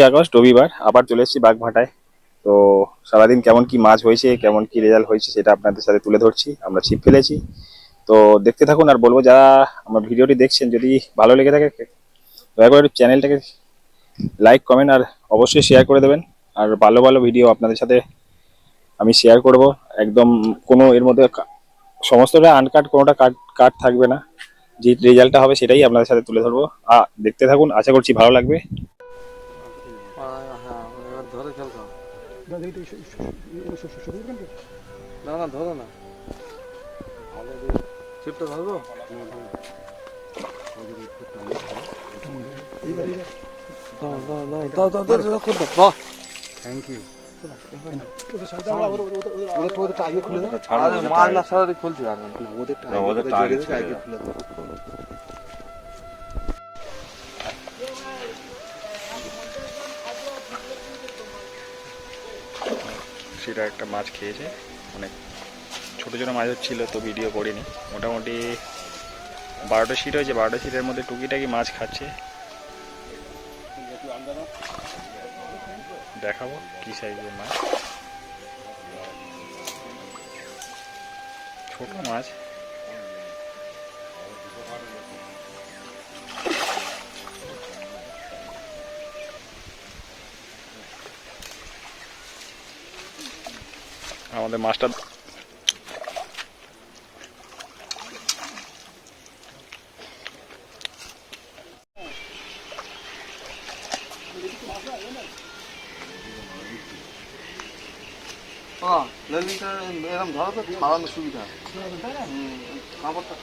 August রবিবার আবার চলে এসেছি বাগভাটায়। তো সারাদিন কেমন কি মাছ হয়েছে, কেমন কি রেজাল্ট হয়েছে সেটা আপনাদের সাথে তুলে ধরছি। আমরা ছিপ ফেলেছি, তো দেখতে থাকুন। আর বলবো, যারা আমার ভিডিওটি দেখছেন, যদি ভালো লেগে থাকে দয়া করে চ্যানেলটাকে লাইক, কমেন্ট আর অবশ্যই শেয়ার করে দেবেন। আর ভালো ভালো ভিডিও আপনাদের সাথে আমি শেয়ার করব। একদম কোনো এর মধ্যে সমস্তটা আনকাট, কোনোটা কাট কাট থাকবে না। যে রেজাল্টটা হবে সেটাই আপনাদের সাথে তুলে ধরবো। দেখতে থাকুন, আশা করছি ভালো লাগবে। হ্যাঁ, এবার ধরে খেলতে হবে। না না, ধরো না, ছিপটা ধরবো। Thank you. মাছ না সারাদিন খুলছি সেটা একটা মাছ খেয়েছে, অনেক ছোটো ছোটো মাছ হচ্ছিল, তো ভিডিও করিনি। মোটামুটি 12টা সিট হয়েছে, 12টা সিটের মধ্যে টুকিটাকি মাছ খাচ্ছে। দেখাবো কি সাইজের মাছ, ছোট মাছ। আমাদের মাছটা এরকম ধরো তো খাওয়ানোর সুবিধা। খাবারটা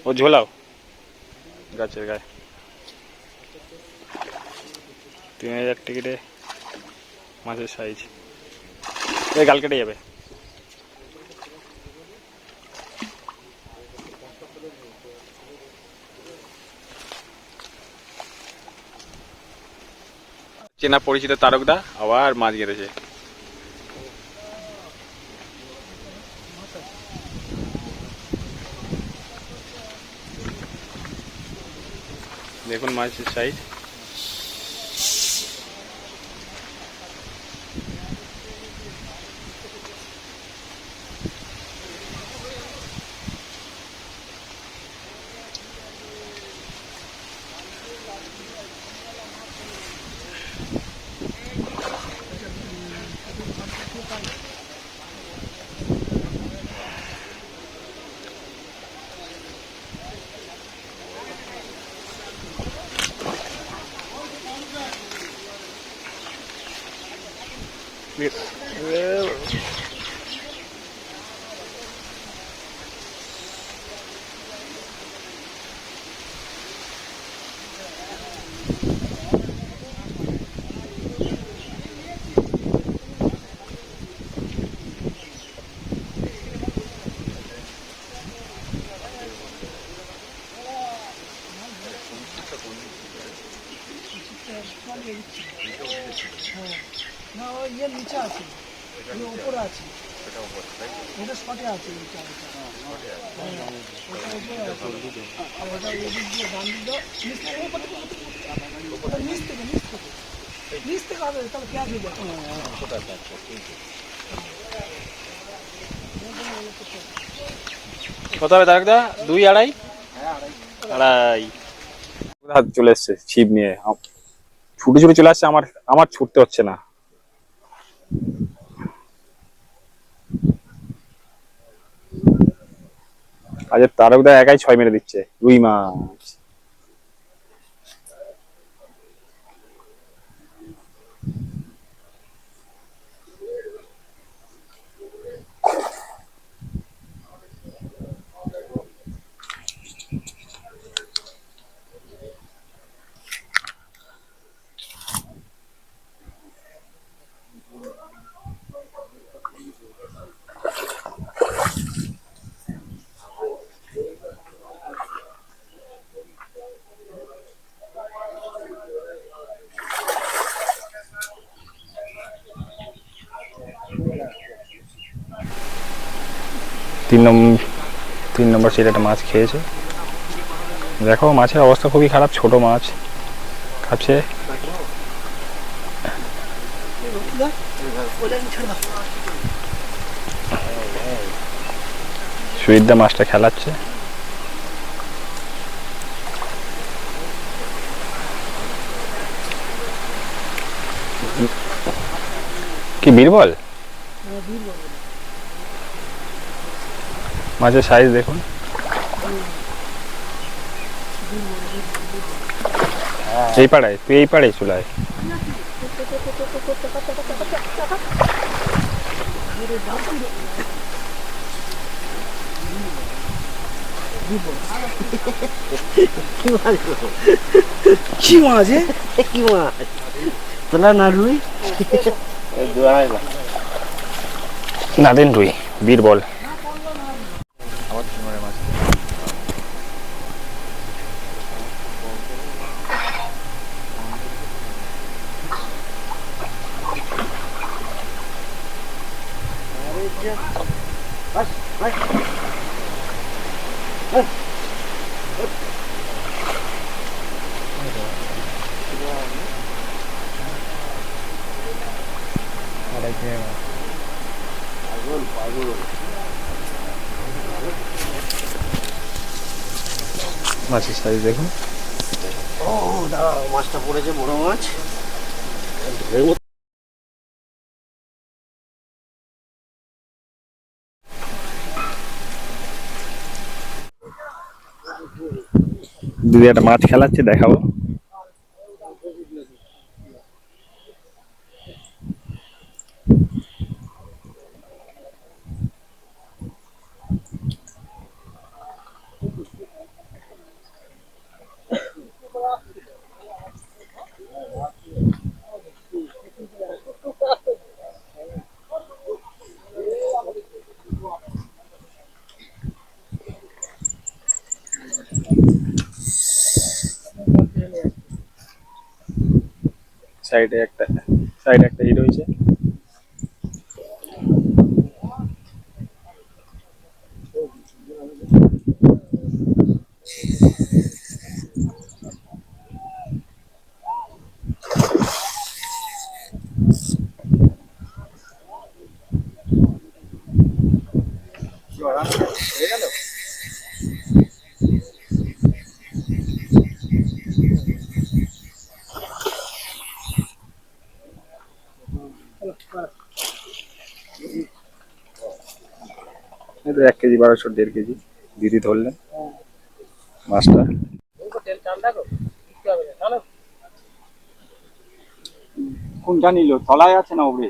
ও ঝোলাও গাছের গায়ে। 3000 টিকিটে মাছের সাইজ, এই গাল কেটে যাবে। চেনা পরিচিত তারকদা আবার মাছ গেড়েছে। দেখুন মাছের সাইজ। হ্যাঁ না ওই ইয়ের নিচে আছে, ওই ওপরে আছে, ওটা শটে আছে ওই চালটা। হ্যাঁ, ওটা ওপরে আছে। আর ওটা ওই দিক দিয়ে ডান দিক দিয়ে নিচ থেকে ওপরে ওটা নিচ থেকে হবে তাহলে পেঁয়াজ হয়ে যাবে। কত হবে তারকদা? 2 2.5? আড়াই। চলে এসছে ছিপ নিয়ে, ছুটে ছুটে চলে আসছে, আমার আমার ছুটতে হচ্ছে না। আজ তারকদা একাই 6 মেরে দিচ্ছে রুই মাছ। তিন নম্বর সিট একটা মাছ খেয়েছে। দেখো মাছের অবস্থা খুবই খারাপ, ছোট মাছ খাচ্ছে। সুইদা মাছটা খেলাচ্ছে। কি বীরবল মাছের সাইজ দেখুন। এই পাড়ায়, তুই এই পাড়ায় চলে আয়। কি মাছ কি মাছ তোলা না রুই নাদিন রুই, বীরবল। মাছের সাইজ দেখুন। ও দাদা মাছটা পড়েছে বড় মাছ দিদি একটা মাছ খেলাচ্ছে, দেখাবো। সাইডে একটা হিট হয়েছে। এই তো 1 কেজি 1200, 1.5 কেজি দিদি ধরলেন মাছটা। কোনটা নিল? তলায় আছে না উপরে?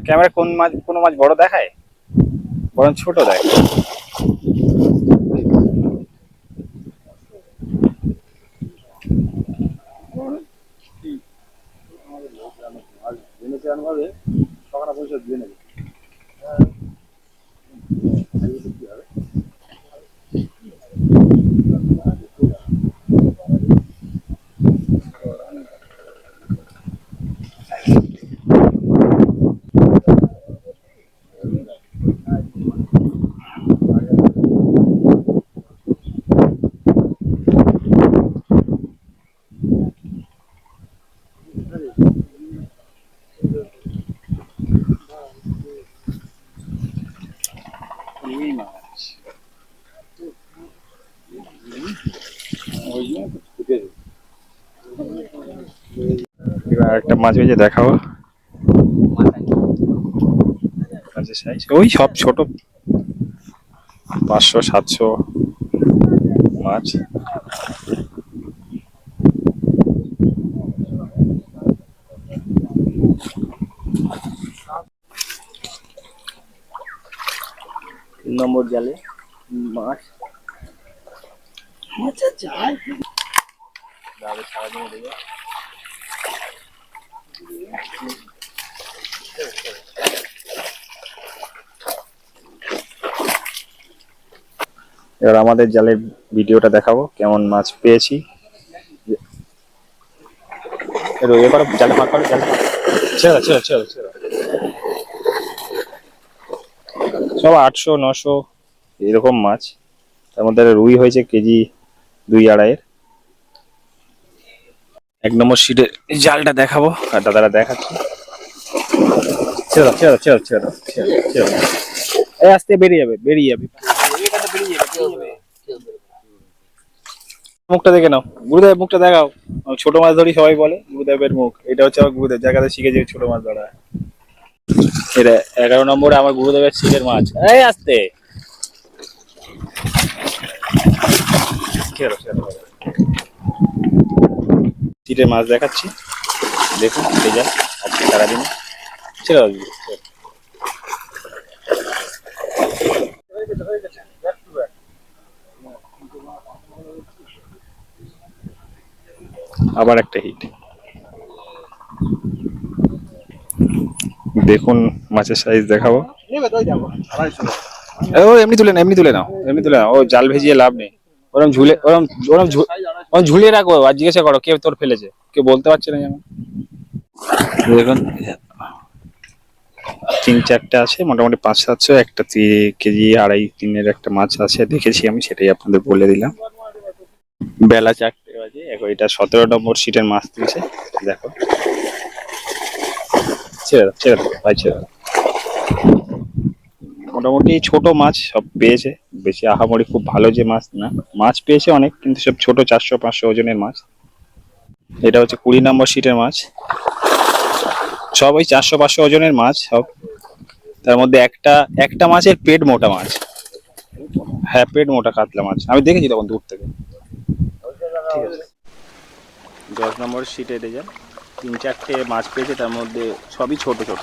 ক্যামেরা কোনো মাছ বড় দেখায়, বরং ছোট দেয়। এবার একটা মাছ ভেজে দেখাবো। মাছের সাইজ ওই সব ছোট, 500-700 মাছ। নম্বর জালে মাছ মাছের জাল এবার আমাদের জালের ভিডিওটা দেখাবো কেমন মাছ পেয়েছি। এবার জালে ফাঁক করো, জালে ছেড়ে ছেড়ে ছেড়ে ছেড়ে সব 800-900 এরকম মাছ। তার মধ্যে রুই হয়েছে কেজি 2-2.5। 1 নম্বর সিটের জালটা দেখাবো আর দাদারা দেখাচ্ছে। ছেড়ে দাও ছেড়ে দাও ছেড়ে দাও ছেড়ে দাও ছেড়ে দাও ছেড়ে দাও। এই আস্তে বেরিয়ে যাবে বেরিয়ে যাবে। মুখটা দেখে নাও, গুরুদেবের মুখটা দেখাও। ছোট মাছ ধরি সবাই বলে গুরুদেবের মুখ, এটা হচ্ছে আমার গুরুদেব, জায়গাতে শিখেছি ছোট মাছ ধরা। এটা 11 নম্বরে আমার গুরুদেবের ছিলের মাছ। এই আস্তে সিটের মাছ দেখাচ্ছি, দেখুন রেজাল্ট আজকে সারাদিনে। ছেড়ে দাও দিদি, ছেড়ে দাও। আবার একটা হিট। দেখুন মাছের সাইজ দেখাবো। ও এমনি তুলে নাও, এমনি তুলে নাও, এমনি তুলে নাও। ও জাল ভেজিয়ে লাভ নেই, ওরম ঝুলে ওরম ওরম ঝুলিয়ে রাখো আর জিজ্ঞাসা করো কে তোর ফেলেছে, কেউ বলতে পারছে না যেমন। দেখুন 3-4টা আছে, মোটামুটি 500-700। একটা কেজি 2.5-3 একটা মাছ আছে, দেখেছি আমি, সেটাই আপনাদের বলে দিলাম। বেলা 4টে বাজে, এখন এটা 17 নম্বর সিটের মাছ তুলছে, দেখো। ছেড়ে দাও ছেড়ে দাও ভাই, ছেড়ে দাও। মোটামুটি ছোট মাছ সব পেয়েছে, বেশি আহামরি খুব ভালো যে মাছ না, মাছ পেয়েছে অনেক, কিন্তু সব ছোট 400-500 ওজনের মাছ। এটা হচ্ছে 20 নম্বর সিটের মাছ, সব ওই 400-500 ওজনের মাছ সব। তার মধ্যে একটা মাছের পেট মোটা মাছ, হ্যাঁ পেট মোটা কাতলা মাছ, আমি দেখেছি তখন দূর থেকে। ঠিক আছে, 10 নম্বর সিটে রেজাল্ট 3-4টে মাছ পেয়েছে, তার মধ্যে সবই ছোট ছোট,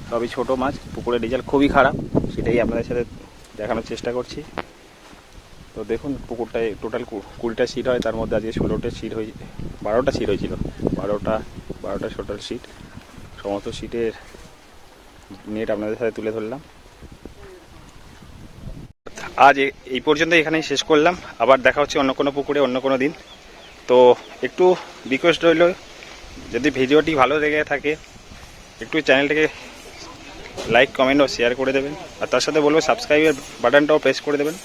সবই ছোট মাছ। পুকুরের রেজাল্ট খুবই খারাপ, সেটাই আপনাদের সাথে দেখানোর চেষ্টা করছি। তো দেখুন পুকুরটায় টোটাল 20টা সিট হয়, তার মধ্যে আজকে 16টা সিট হয়ে 12টা সিট হয়েছিল, 12টা টোটাল সিট। সমস্ত সিটের নেট আপনাদের সাথে তুলে ধরলাম। আজ এই পর্যন্ত এখানেই শেষ করলাম, আবার দেখা হচ্ছে অন্য কোনো পুকুরে অন্য কোনো দিন। তো একটু রিকোয়েস্ট রইল, যদি ভিডিওটি ভালো লেগে থাকে একটু চ্যানেলটাকে লাইক কমেন্ট ও শেয়ার করে দেবেন, আর তার সাথে বলবো সাবস্ক্রাইবের বাটনটাও প্রেস করে দেবেন।